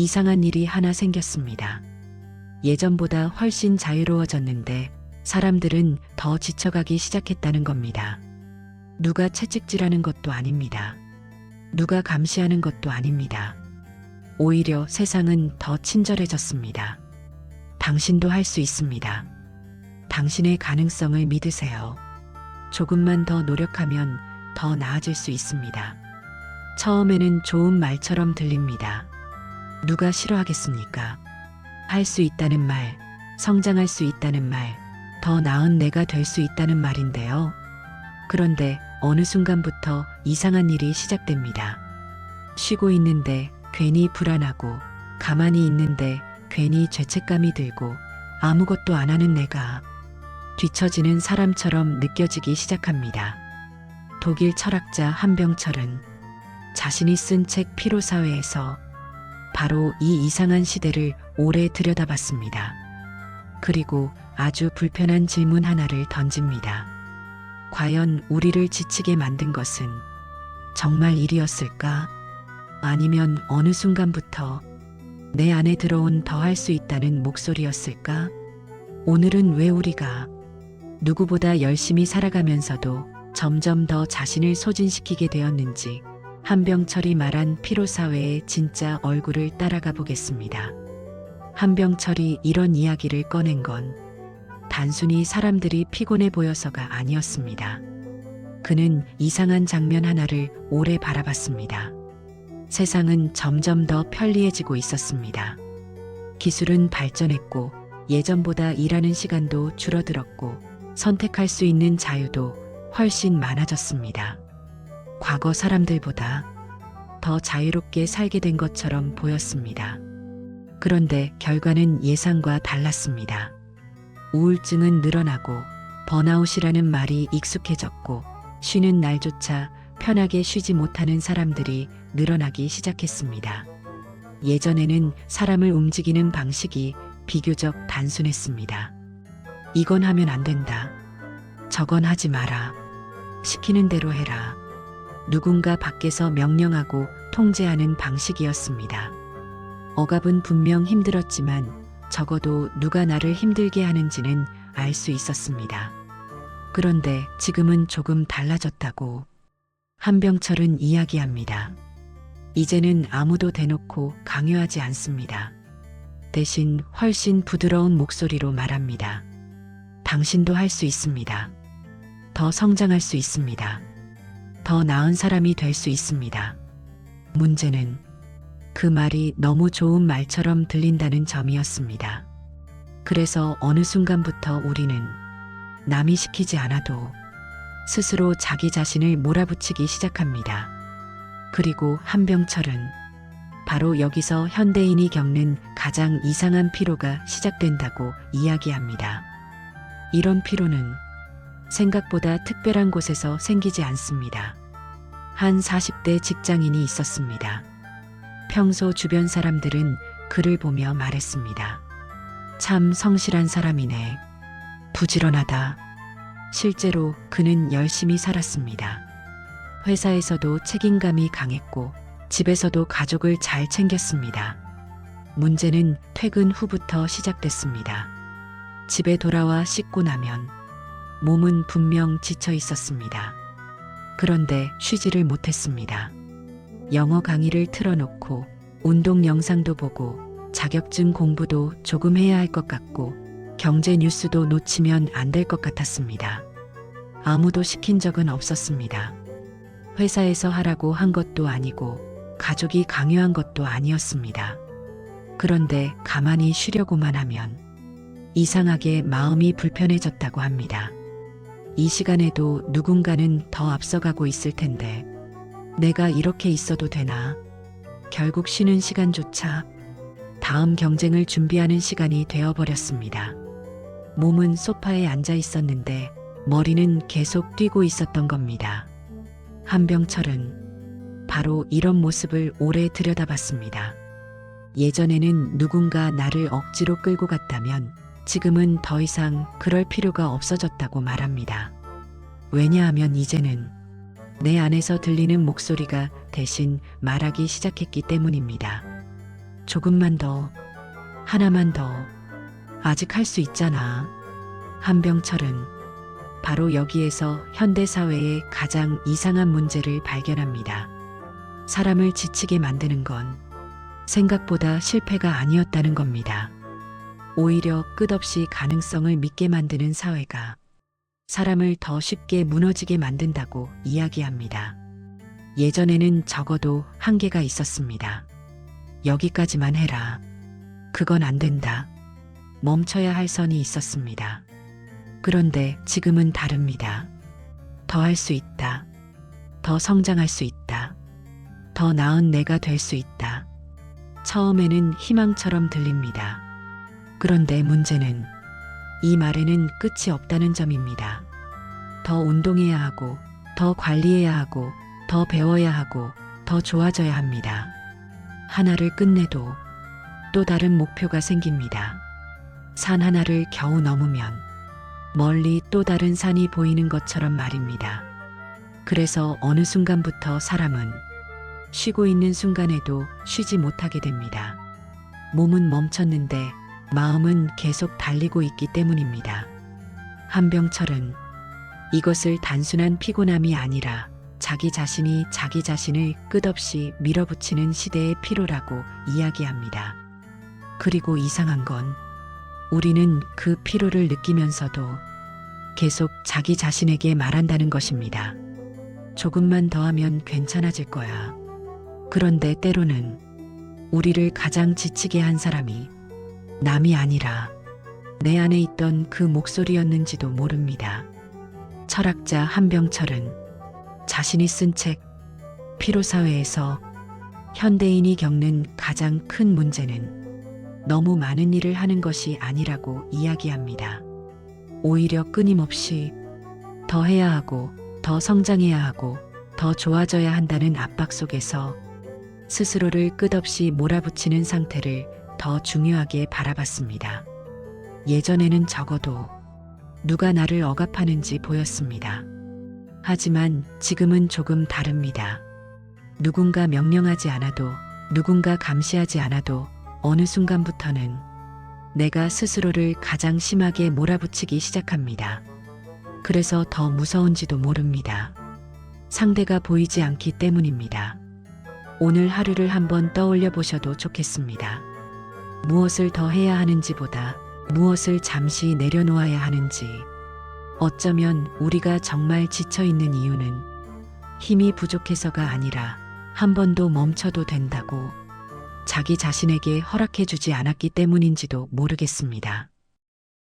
이상한 일이 하나 생겼습니다. 예전보다 훨씬 자유로워졌는데 사람들은 더 지쳐가기 시작했다는 겁니다. 누가 채찍질하는 것도 아닙니다. 누가 감시하는 것도 아닙니다. 오히려 세상은 더 친절해졌습니다. 당신도 할 수 있습니다. 당신의 가능성을 믿으세요. 조금만 더 노력하면 더 나아질 수 있습니다. 처음에는 좋은 말처럼 들립니다. 누가 싫어하겠습니까? 할 수 있다는 말, 성장할 수 있다는 말, 더 나은 내가 될 수 있다는 말인데요. 그런데 어느 순간부터 이상한 일이 시작됩니다. 쉬고 있는데 괜히 불안하고, 가만히 있는데 괜히 죄책감이 들고, 아무것도 안 하는 내가 뒤처지는 사람처럼 느껴지기 시작합니다. 독일 철학자 한병철은 자신이 쓴 책 피로사회에서 바로 이 이상한 시대를 오래 들여다봤습니다. 그리고 아주 불편한 질문 하나를 던집니다. 과연 우리를 지치게 만든 것은 정말 일이었을까? 아니면 어느 순간부터 내 안에 들어온 더 할 수 있다는 목소리였을까? 오늘은 왜 우리가 누구보다 열심히 살아가면서도 점점 더 자신을 소진시키게 되었는지 한병철이 말한 피로사회의 진짜 얼굴을 따라가 보겠습니다. 한병철이 이런 이야기를 꺼낸 건 단순히 사람들이 피곤해 보여서가 아니었습니다. 그는 이상한 장면 하나를 오래 바라봤습니다. 세상은 점점 더 편리해지고 있었습니다. 기술은 발전했고 예전보다 일하는 시간도 줄어들었고 선택할 수 있는 자유도 훨씬 많아졌습니다. 과거 사람들보다 더 자유롭게 살게 된 것처럼 보였습니다. 그런데 결과는 예상과 달랐습니다. 우울증은 늘어나고 번아웃이라는 말이 익숙해졌고 쉬는 날조차 편하게 쉬지 못하는 사람들이 늘어나기 시작했습니다. 예전에는 사람을 움직이는 방식이 비교적 단순했습니다. 이건 하면 안 된다. 저건 하지 마라. 시키는 대로 해라. 누군가 밖에서 명령하고 통제하는 방식이었습니다. 억압은 분명 힘들었지만 적어도 누가 나를 힘들게 하는지는 알 수 있었습니다. 그런데 지금은 조금 달라졌다고 한병철은 이야기합니다. 이제는 아무도 대놓고 강요하지 않습니다. 대신 훨씬 부드러운 목소리로 말합니다. 당신도 할 수 있습니다. 더 성장할 수 있습니다. 더 나은 사람이 될 수 있습니다. 문제는 그 말이 너무 좋은 말처럼 들린다는 점이었습니다. 그래서 어느 순간부터 우리는 남이 시키지 않아도 스스로 자기 자신을 몰아붙이기 시작합니다. 그리고 한병철은 바로 여기서 현대인이 겪는 가장 이상한 피로가 시작된다고 이야기합니다. 이런 피로는 생각보다 특별한 곳에서 생기지 않습니다. 한 40대 직장인이 있었습니다. 평소 주변 사람들은 그를 보며 말했습니다. 참 성실한 사람이네. 부지런하다. 실제로 그는 열심히 살았습니다. 회사에서도 책임감이 강했고 집에서도 가족을 잘 챙겼습니다. 문제는 퇴근 후부터 시작됐습니다. 집에 돌아와 씻고 나면 몸은 분명 지쳐 있었습니다. 그런데 쉬지를 못했습니다. 영어 강의를 틀어놓고 운동 영상도 보고 자격증 공부도 조금 해야 할 것 같고 경제 뉴스도 놓치면 안 될 것 같았습니다. 아무도 시킨 적은 없었습니다. 회사에서 하라고 한 것도 아니고 가족이 강요한 것도 아니었습니다. 그런데 가만히 쉬려고만 하면 이상하게 마음이 불편해졌다고 합니다. 이 시간에도 누군가는 더 앞서가고 있을 텐데 내가 이렇게 있어도 되나? 결국 쉬는 시간조차 다음 경쟁을 준비하는 시간이 되어버렸습니다. 몸은 소파에 앉아 있었는데 머리는 계속 뛰고 있었던 겁니다. 한병철은 바로 이런 모습을 오래 들여다봤습니다. 예전에는 누군가 나를 억지로 끌고 갔다면 지금은 더 이상 그럴 필요가 없어졌다고 말합니다. 왜냐하면 이제는 내 안에서 들리는 목소리가 대신 말하기 시작했기 때문입니다. 조금만 더, 하나만 더, 아직 할 수 있잖아. 한병철은 바로 여기에서 현대사회의 가장 이상한 문제를 발견합니다. 사람을 지치게 만드는 건 생각보다 실패가 아니었다는 겁니다. 오히려 끝없이 가능성을 믿게 만드는 사회가 사람을 더 쉽게 무너지게 만든다고 이야기합니다. 예전에는 적어도 한계가 있었습니다. 여기까지만 해라. 그건 안 된다. 멈춰야 할 선이 있었습니다. 그런데 지금은 다릅니다. 더 할 수 있다. 더 성장할 수 있다. 더 나은 내가 될 수 있다. 처음에는 희망처럼 들립니다. 그런데 문제는 이 말에는 끝이 없다는 점입니다. 더 운동해야 하고, 더 관리해야 하고, 더 배워야 하고, 더 좋아져야 합니다. 하나를 끝내도 또 다른 목표가 생깁니다. 산 하나를 겨우 넘으면 멀리 또 다른 산이 보이는 것처럼 말입니다. 그래서 어느 순간부터 사람은 쉬고 있는 순간에도 쉬지 못하게 됩니다. 몸은 멈췄는데 마음은 계속 달리고 있기 때문입니다. 한병철은 이것을 단순한 피곤함이 아니라 자기 자신이 자기 자신을 끝없이 밀어붙이는 시대의 피로라고 이야기합니다. 그리고 이상한 건 우리는 그 피로를 느끼면서도 계속 자기 자신에게 말한다는 것입니다. 조금만 더 하면 괜찮아질 거야. 그런데 때로는 우리를 가장 지치게 한 사람이 남이 아니라 내 안에 있던 그 목소리였는지도 모릅니다. 철학자 한병철은 자신이 쓴 책 피로사회에서 현대인이 겪는 가장 큰 문제는 너무 많은 일을 하는 것이 아니라고 이야기합니다. 오히려 끊임없이 더 해야 하고, 더 성장해야 하고, 더 좋아져야 한다는 압박 속에서 스스로를 끝없이 몰아붙이는 상태를 더 중요하게 바라봤습니다. 예전에는 적어도 누가 나를 억압하는지 보였습니다. 하지만 지금은 조금 다릅니다. 누군가 명령하지 않아도, 누군가 감시하지 않아도 어느 순간부터는 내가 스스로를 가장 심하게 몰아붙이기 시작합니다. 그래서 더 무서운지도 모릅니다. 상대가 보이지 않기 때문입니다. 오늘 하루를 한번 떠올려 보셔도 좋겠습니다. 무엇을 더 해야 하는지보다 무엇을 잠시 내려놓아야 하는지, 어쩌면 우리가 정말 지쳐 있는 이유는 힘이 부족해서가 아니라 한 번도 멈춰도 된다고 자기 자신에게 허락해 주지 않았기 때문인지도 모르겠습니다.